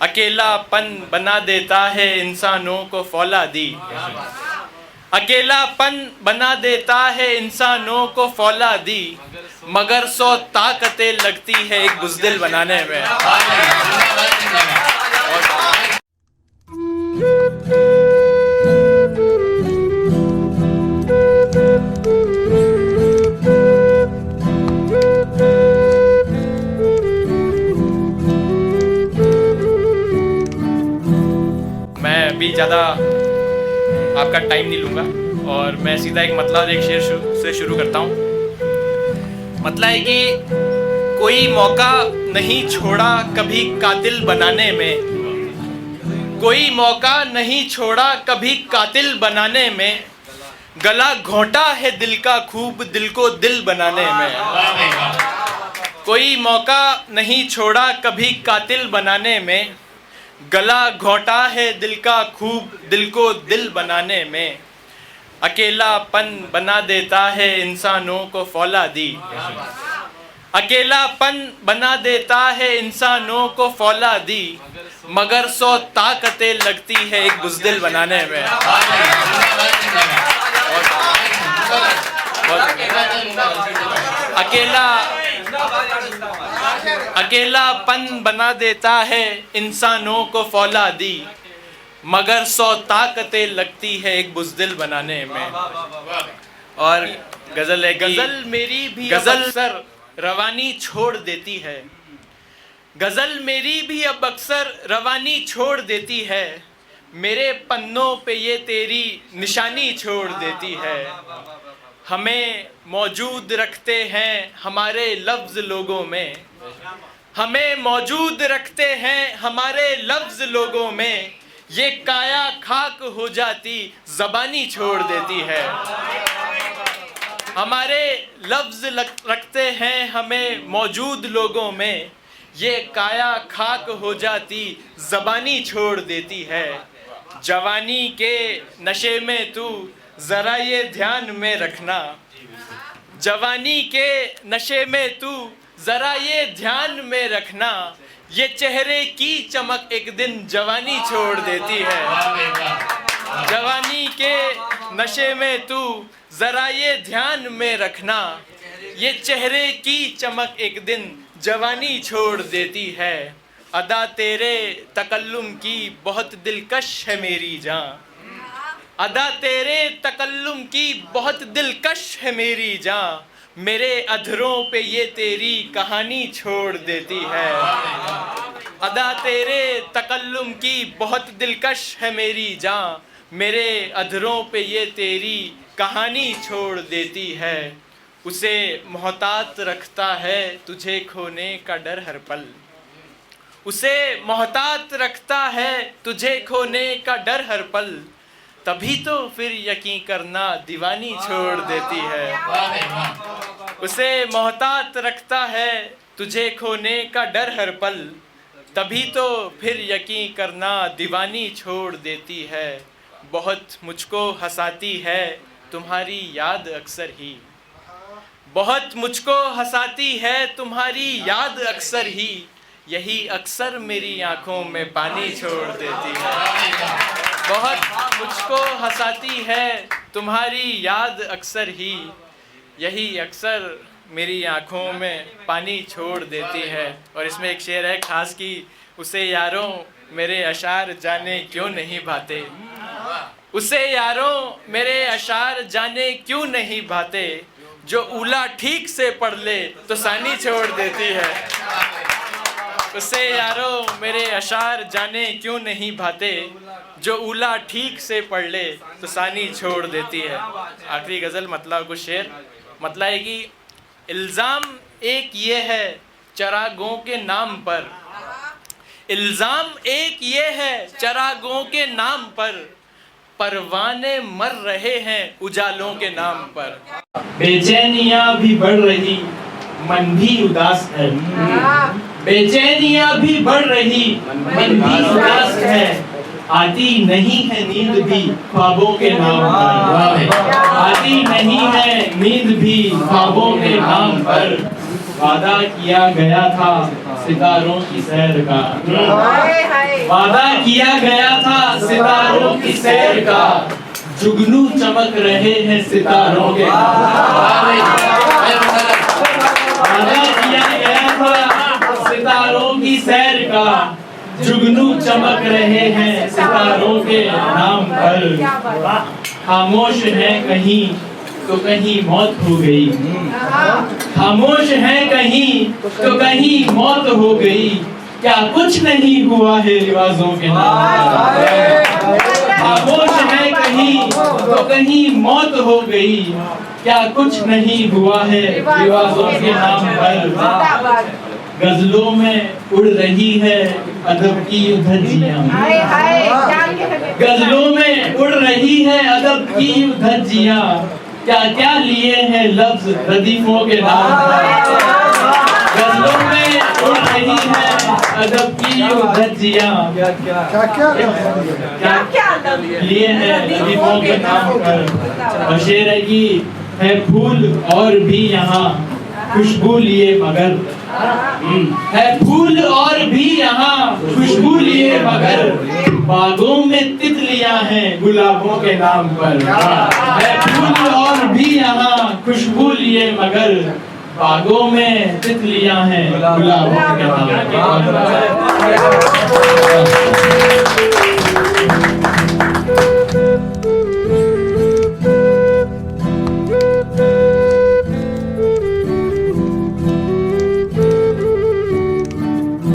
अकेलापन बना देता है इंसानों को फौलादी। अकेलापन बना देता है इंसानों को फौलादी, मगर 100 ताकतें लगती है एक बुज़दिल बनाने में। मैं अभी ज़्यादा आपका टाइम नहीं लूँगा और मैं सीधा एक मतलब एक शेर से शुरू करता हूँ। मतलब है कि कोई मौका नहीं छोड़ा कभी कातिल बनाने में, कोई मौका नहीं छोड़ा कभी कातिल बनाने में, गला घोंटा है दिल का खूब दिल को दिल बनाने में। कोई मौका नहीं छोड़ा कभी कातिल बनाने में, गला घोंटा है दिल का खूब दिल को दिल बनाने में। अकेलापन बना देता है इंसानों को फौलादी। अकेलापन बना देता है इंसानों को फौलादी, मगर 100 ताकतें लगती है एक बुज़दिल बनाने में। अकेलापन बना देता है इंसानों को फौलादी, मगर 100 ताकतें लगती है एक बुज़दिल बनाने में। और गज़ल है, गज़ल मेरी भी गज़ल अक्सर रवानी छोड़ देती है, गज़ल मेरी भी अब अक्सर रवानी छोड़ देती है, मेरे पन्नों पे ये तेरी निशानी छोड़ देती है। हमें मौजूद रखते हैं हमारे लफ्ज़ लोगों में, हमें मौजूद रखते हैं हमारे लफ्ज़ लोगों में, ये काया खाक हो जाती ज़बानी छोड़ देती है। हमारे लफ्ज़ रखते हैं हमें मौजूद लोगों में, ये काया खाक हो जाती ज़बानी छोड़ देती है। जवानी के नशे में तू ज़रा ये ध्यान में रखना, जवानी के नशे में तू ज़रा ये ध्यान में रखना, ये चेहरे की चमक एक दिन जवानी छोड़ देती है। जवानी के नशे में तू ज़रा ये ध्यान में रखना, ये चेहरे की चमक एक दिन जवानी छोड़ देती है। अदा तेरे तकल्लुम की बहुत दिलकश है मेरी जान, अदा तेरे तकल्लुम की बहुत दिलकश है मेरी जान, मेरे अधरों पे ये तेरी कहानी छोड़ देती है। अदा तेरे तकल्लुम की बहुत दिलकश है मेरी जान, मेरे अधरों पे ये तेरी कहानी छोड़ देती है। उसे मोहतात रखता है तुझे खोने का डर हर पल, उसे मोहतात रखता है तुझे खोने का डर हर पल, तभी तो फिर यकीन करना दीवानी छोड़ देती है। उसे मोहतात रखता है तुझे खोने का डर हर पल, तभी तो फिर यकीन करना दीवानी छोड़ देती है। बहुत मुझको हंसाती है तुम्हारी याद अक्सर ही, बहुत मुझको हंसाती है तुम्हारी याद अक्सर ही, यही अक्सर मेरी आंखों में पानी छोड़ देती है। बहुत मुझको हंसाती है तुम्हारी याद अक्सर ही, यही अक्सर मेरी आंखों में पानी छोड़ देती है। और इसमें एक शेर है खास की, उसे यारों मेरे अशार जाने क्यों नहीं भाते, उसे यारों मेरे अशार जाने क्यों नहीं भाते, जो ऊला ठीक से पढ़ ले तो सानी छोड़ देती है। उसे यारों मेरे अशार जाने क्यों नहीं भाते, जो ऊला ठीक से पढ़ ले तो सानी छोड़ देती है। आखिरी गज़ल मतलब कुछ शेर, मतलब है कि इल्ज़ाम एक ये है चरागों के नाम पर, इल्ज़ाम एक ये है चरागों के नाम पर, परवाने मर रहे हैं उजालों के नाम पर। बेचैनियाँ भी बढ़ रही मन भी उदास है, बेचैनियाँ भी बढ़ रही मन भी उदास है, आती नहीं है नींद भी ख्वाबों के नाम पर, आती नहीं है नींद भी ख्वाबों के नाम पर, वादा किया गया था सितारों की सैर का, वादा किया गया था सितारों की सैर का, जुगनू चमक रहे हैं सितारों के। वादा किया गया था सितारों की सैर का, जुगनू चमक रहे हैं सितारों के नाम पर। खामोश है कहीं तो कहीं मौत हो गई, खामोश है कहीं तो कहीं मौत हो गई, क्या कुछ नहीं हुआ है रिवाजों के नाम पर। खामोश है कहीं तो कहीं मौत हो गई, क्या कुछ नहीं हुआ है रिवाजों के नाम पर। गजलों में उड़ रही है अदब की धज्जियां, गजलों में उड़ रही है अदब की धज्जियां, क्या क्या लिए हैं लफ्ज रदीफों के नाम पर। गजलों में उड़ रही है अदब की धज्जियां, क्या लिए हैं रदीफों के नाम पर। बशेरगी है फूल और भी यहाँ खुशबू लिए मगर, है फूल और भी यहाँ खुशबू लिए मगर, बागों में तितलियां हैं गुलाबों के नाम पर। है फूल और भी यहाँ खुशबू लिए मगर, बागों में तितलियां हैं गुलाबों के नाम पर।